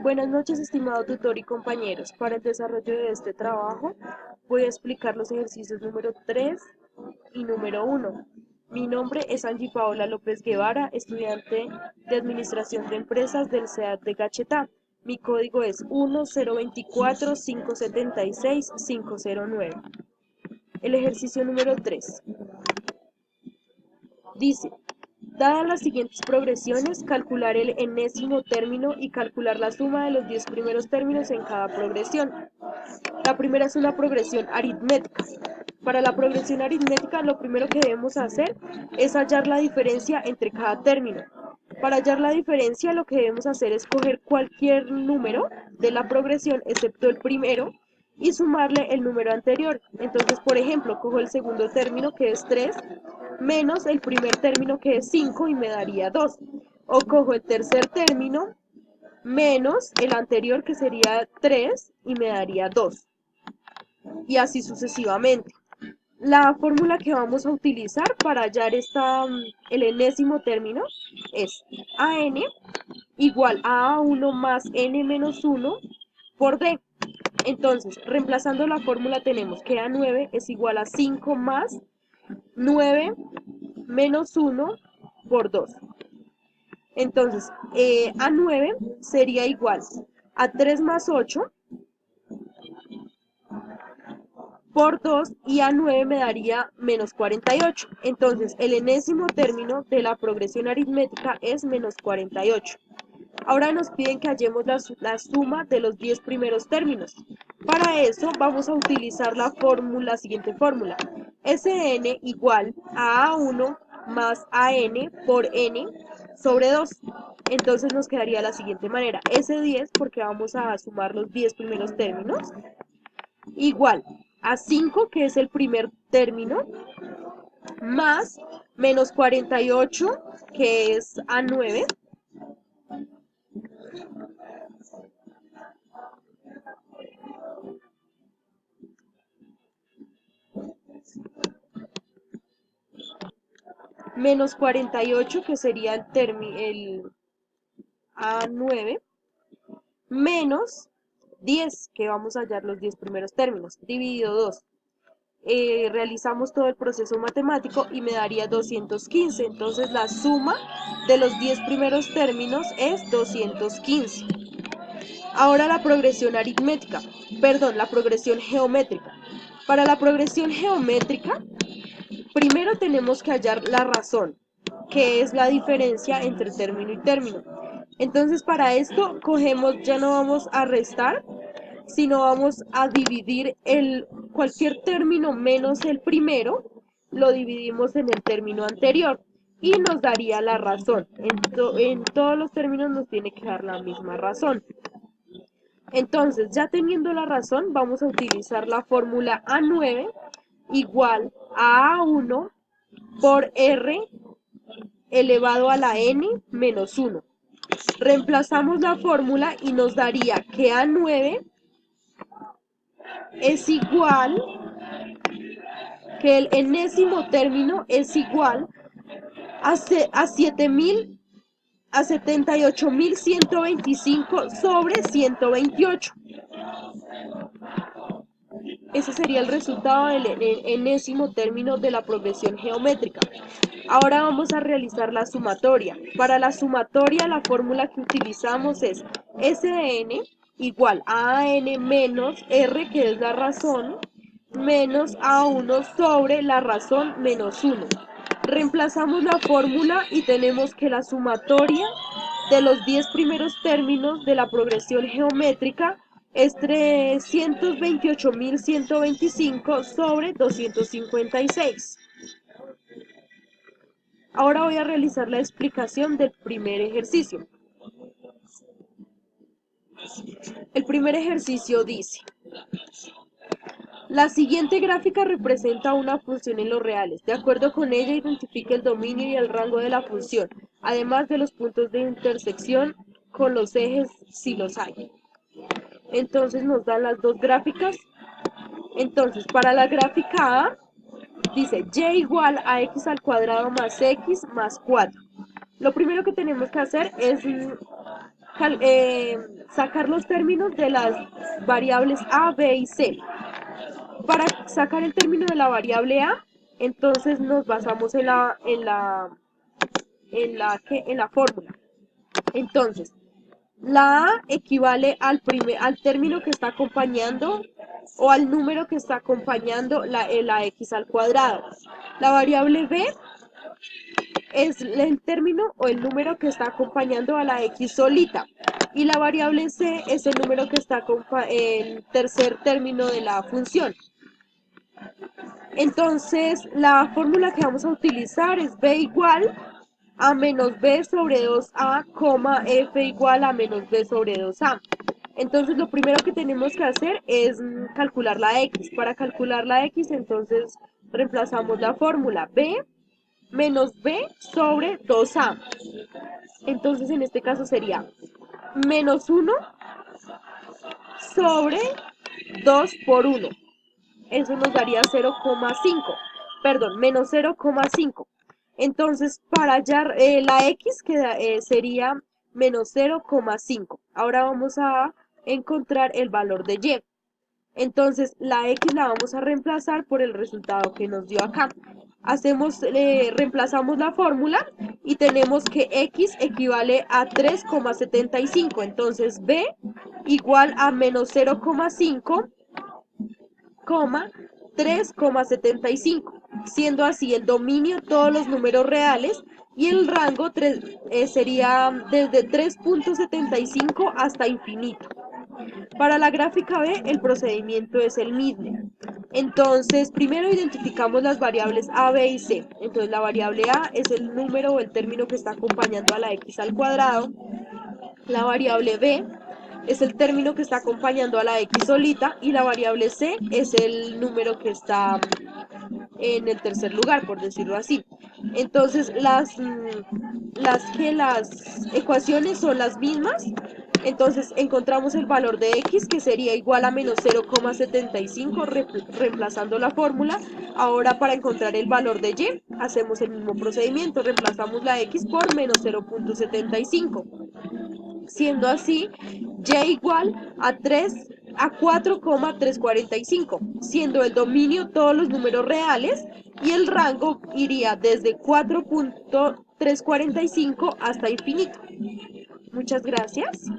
Buenas noches, estimado tutor y compañeros. Para el desarrollo de este trabajo, voy a explicar los ejercicios número 3 y número 1. Mi nombre es Angie Paola López Guevara, estudiante de Administración de Empresas del CEAT de Cachetá. Mi código es 1024-576-509. El ejercicio número 3 dice: dadas las siguientes progresiones, calcular el enésimo término y calcular la suma de los 10 primeros términos en cada progresión. La primera es una progresión aritmética. Para la progresión aritmética, lo primero que debemos hacer es hallar la diferencia entre cada término. Para hallar la diferencia, lo que debemos hacer es coger cualquier número de la progresión, excepto el primero, y sumarle el número anterior. Entonces, por ejemplo, cojo el segundo término, que es 3, menos el primer término, que es 5, y me daría 2. O cojo el tercer término menos el anterior, que sería 3, y me daría 2. Y así sucesivamente. La fórmula que vamos a utilizar para hallar el enésimo término es AN igual a A1 más N menos 1 por D. Entonces, reemplazando la fórmula tenemos que A9 es igual a 5 más 9 menos 1 por 2. Entonces, A9 sería igual a 3 más 8 por 2, y A9 me daría menos 48. Entonces, el enésimo término de la progresión aritmética es menos 48. Ahora nos piden que hallemos la suma de los 10 primeros términos. Para eso vamos a utilizar la siguiente fórmula. Sn igual a A1 más AN por N sobre 2. Entonces nos quedaría de la siguiente manera. S10, porque vamos a sumar los 10 primeros términos, igual a 5, que es el primer término, más menos 48, que es A9, menos 48, que sería el A9, menos 10, que vamos a hallar los 10 primeros términos, dividido 2. Realizamos todo el proceso matemático y me daría 215. Entonces la suma de los 10 primeros términos es 215. Ahora la progresión aritmética, perdón, la progresión geométrica. Para la progresión geométrica, primero tenemos que hallar la razón, que es la diferencia entre término y término. Entonces, para esto, ya no vamos a restar, sino vamos a dividir cualquier término menos el primero, lo dividimos en el término anterior y nos daría la razón. En todos los términos nos tiene que dar la misma razón. Entonces, ya teniendo la razón, vamos a utilizar la fórmula A9 igual a A1 por R elevado a la N menos 1. Reemplazamos la fórmula y nos daría que A9 es igual, que el enésimo término es igual a 7000 a 78.125 sobre 128. Ese sería el resultado del enésimo término de la progresión geométrica. Ahora vamos a realizar la sumatoria. Para la sumatoria, la fórmula que utilizamos es Sn igual a An menos R, que es la razón, menos A1 sobre la razón menos 1. Reemplazamos la fórmula y tenemos que la sumatoria de los 10 primeros términos de la progresión geométrica es 328.125 sobre 256. Ahora voy a realizar la explicación del primer ejercicio. El primer ejercicio dice: la siguiente gráfica representa una función en los reales. De acuerdo con ella, identifica el dominio y el rango de la función, además de los puntos de intersección con los ejes si los hay. Entonces nos dan las dos gráficas. Entonces, para la gráfica A, dice y igual a x al cuadrado más x más 4. Lo primero que tenemos que hacer es sacar los términos de las variables A, B y C. Para sacar el término de la variable A, entonces nos basamos en la fórmula. Entonces, la A equivale al término que está acompañando o al número que está acompañando la x al cuadrado. La variable B es el término o el número que está acompañando a la x solita. Y la variable C es el número que está el tercer término de la función. Entonces, la fórmula que vamos a utilizar es b igual a menos b sobre 2a, f igual a menos b sobre 2a. Entonces, lo primero que tenemos que hacer es calcular la x. Para calcular la x, entonces reemplazamos la fórmula b menos b sobre 2a. Entonces, en este caso sería menos 1 sobre 2 por 1. Eso nos daría 0,5, perdón, menos 0,5. Entonces, para hallar la x sería menos 0,5. Ahora vamos a encontrar el valor de y. Entonces, la x la vamos a reemplazar por el resultado que nos dio acá. Reemplazamos la fórmula y tenemos que x equivale a 3,75. Entonces, b igual a menos 0,5, 3,75, siendo así el dominio todos los números reales y el rango sería desde 3,75 hasta infinito. Para la gráfica B el procedimiento es el mismo. Entonces, primero identificamos las variables A, B y C. Entonces, la variable A es el número o el término que está acompañando a la x al cuadrado. La variable B es el término que está acompañando a la x solita y la variable C es el número que está en el tercer lugar, por decirlo así. Entonces, las ecuaciones son las mismas. Entonces, encontramos el valor de x, que sería igual a menos 0,75, reemplazando la fórmula. Ahora, para encontrar el valor de y, hacemos el mismo procedimiento. Reemplazamos la x por menos 0,75. Siendo así, y igual a 4,345, siendo el dominio todos los números reales y el rango iría desde 4,345 hasta infinito. Muchas gracias.